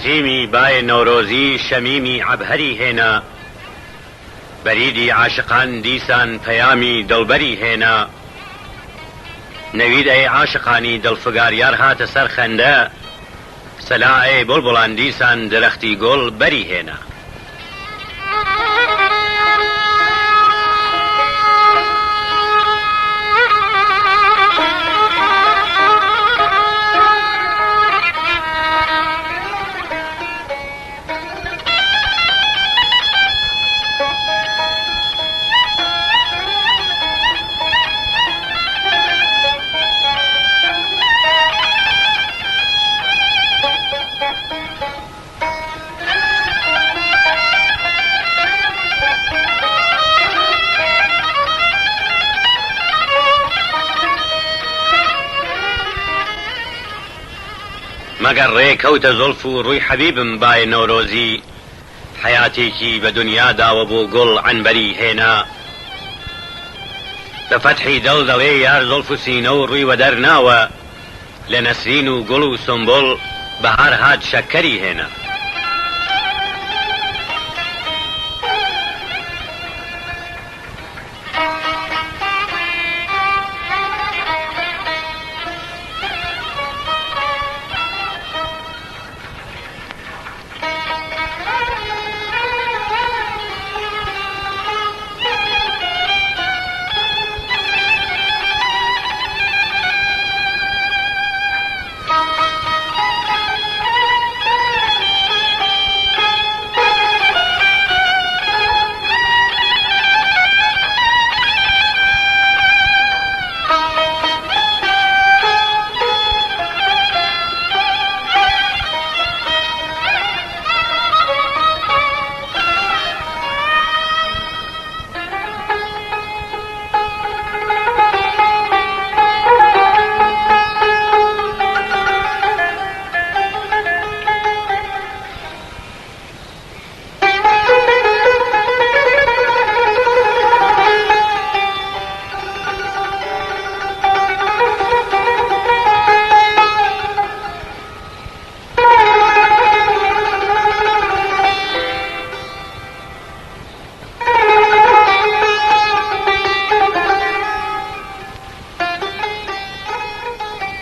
سیمی بای نۆرۆزی شەمیمی عەبهەری هێنا، بەریدی عاشقان دیسان پەیامی دڵبەری هێنا. نەوید ئەی عاشقانی دڵفگاریار هاتە سەر خەندە، سەلا ئەی بڵبڵان دیسان درەختی گوڵ بەری هێنا. مەگەر ڕێکەوتە زولف و ڕووی حەبیبم بای نۆرۆزی، حەیاتێکی بە دونیا داوە بۆ گوڵ عنبەری هێنا. بە فەتحی دڵ دەڵێ یار زولف و سینە و ڕووی وەدەر ناوە، لە نەسرین و گوڵ و سنبوڵ بەهار هات شەکەری هێنا.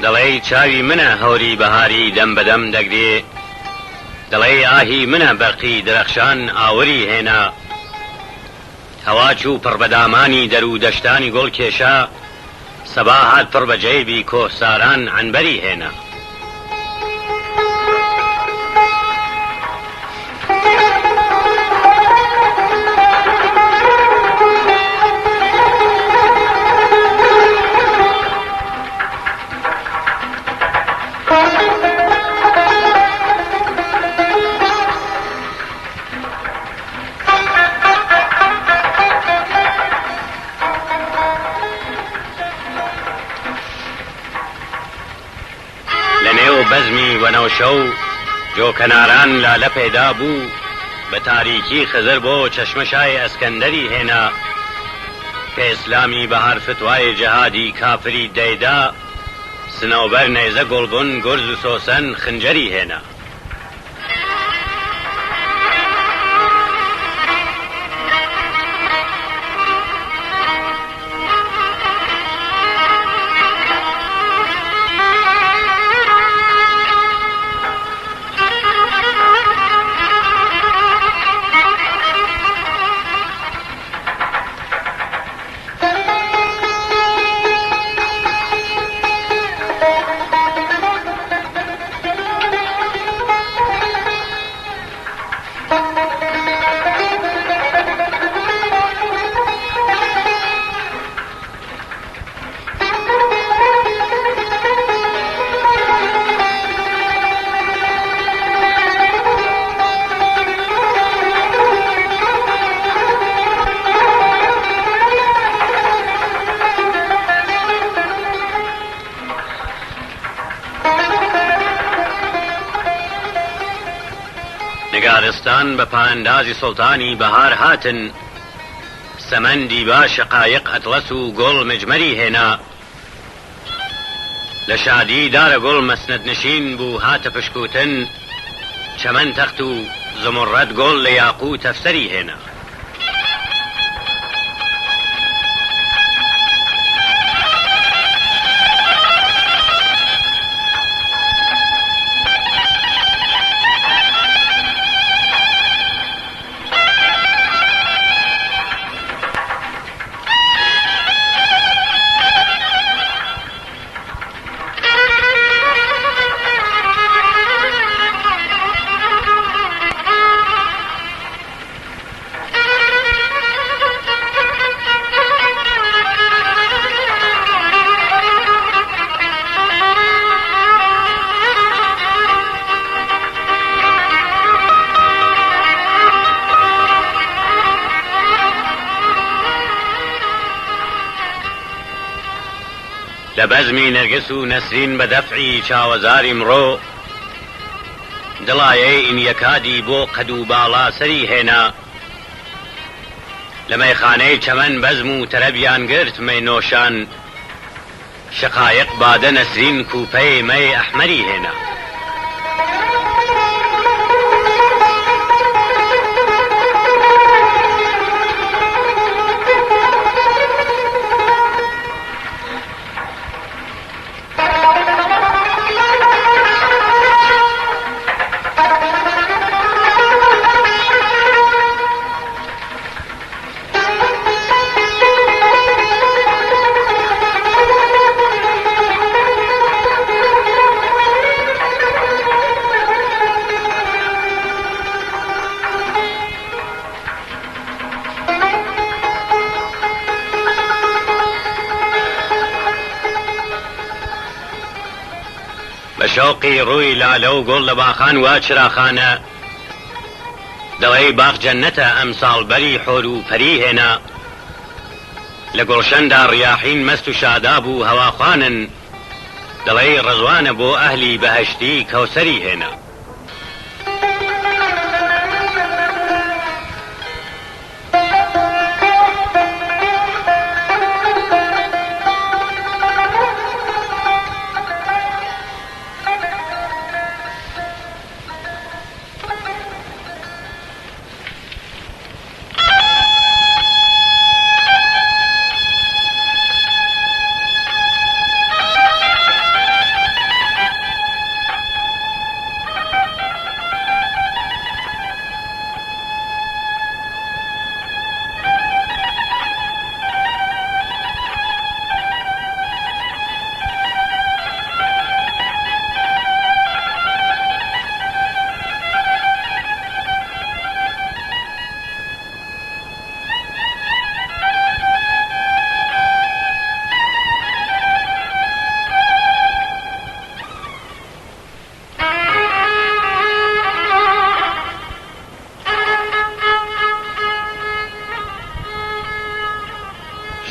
دەڵێی چاوی منە هەوری بەهاری دەم بەدەم دەگرێ، دەڵێ ئاهی منە بەرقی درەخشان ئاوری هێنا. هەوا چوو پڕ بەدامانی دەرو دەشتانی گوڵ کێشا، سەبا هات پڕ بە جەیبی کۆساران عنبەری هێنا. بەزمی وەنەوشە و جۆکەناران لالە پێدا بوو، بە تاریکی خزر بۆ چەشمەشای ئەسکەندەری هێنا. کە ئیسلامی بەهار فتوای جەهادی کافری دەیدا، سنەوبەر نەیزە گوڵبن گورز و سۆسەن خنجەری هێنا. نگارستان بە پاندازی سڵتانی بەهار هاتن، سەمەندی با شقایق ئەتڵەس و گوڵ مجمەری هێنا. لە شادی دارە گوڵ مەسنەد نشین بوو هاتە پشکوتن، چەمەن تەخت و زمڕەت گۆڵ لە یاقوت ئەفسەری هێنا. لە بەزمی نەرگس و نەسرین بە دەفعی چاوەزاری مرۆ دڵایەی ئینیەکادی بۆ قەد و باڵا سەری هێنا. لە مەیخانەی چەمەن بەزم و تەرەبیان گرت مەی نۆشان، شقایق بادە نەسرین کوپەی مەی ئەحمەری هێنا. بە شەوقی ڕووی لالە و گۆڵ لە باخان وا چراخانە، دەڵێی باخ جەننەتە ئەمساڵ بەری حۆر و پەری هێنا. لە گۆڵشەندا ڕیاحین مەست و شاداب و هەواخوانن، دەڵێی ڕزوانە بۆ ئەهلی بەهەشتی کەوسەری هێنا.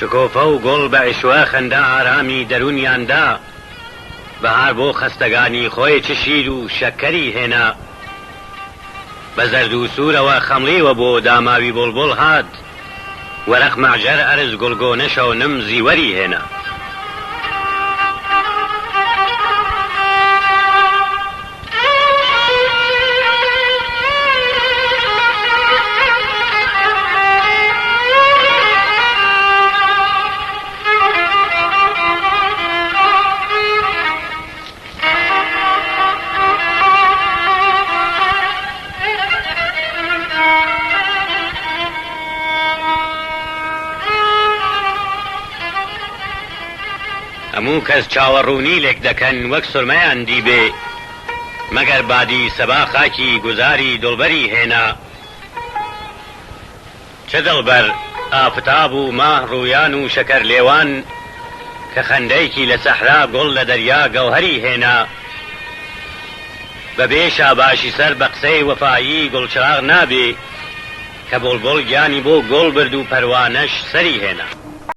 شکۆفە و گۆڵ بە عیشوە خەندە ئارامی دەرونیاندا، بەهار بۆ خەستەگانی خۆی چ شیر و شەکەری هێنا. بە زەرد و سوورەوە خەمڵیوە بۆ داماوی بڵبڵ هات، وەرەق مەعجەر ئەرز گوڵگۆنەشە و نم زیوەری هێنا. هەموو کەس چاوەڕوونی لێک دەکەن وەک سورمەیان دیبێ، مەگەر بادی سەبا خاکی گوزاری دڵبەری هێنا. چ دڵبەر ئافتاب و ماه ڕوویان و شەکەر لێوان، کە خەندەیەکی لە سەحرا گوڵ لە دەریا گەوهەری هێنا. بەبێ شاباشی سەر بە قسەی وەفایی گوڵچراغ نابێ، کە بڵبڵ گیانی بۆ گۆڵ برد و پەروانەش سەری هێنا.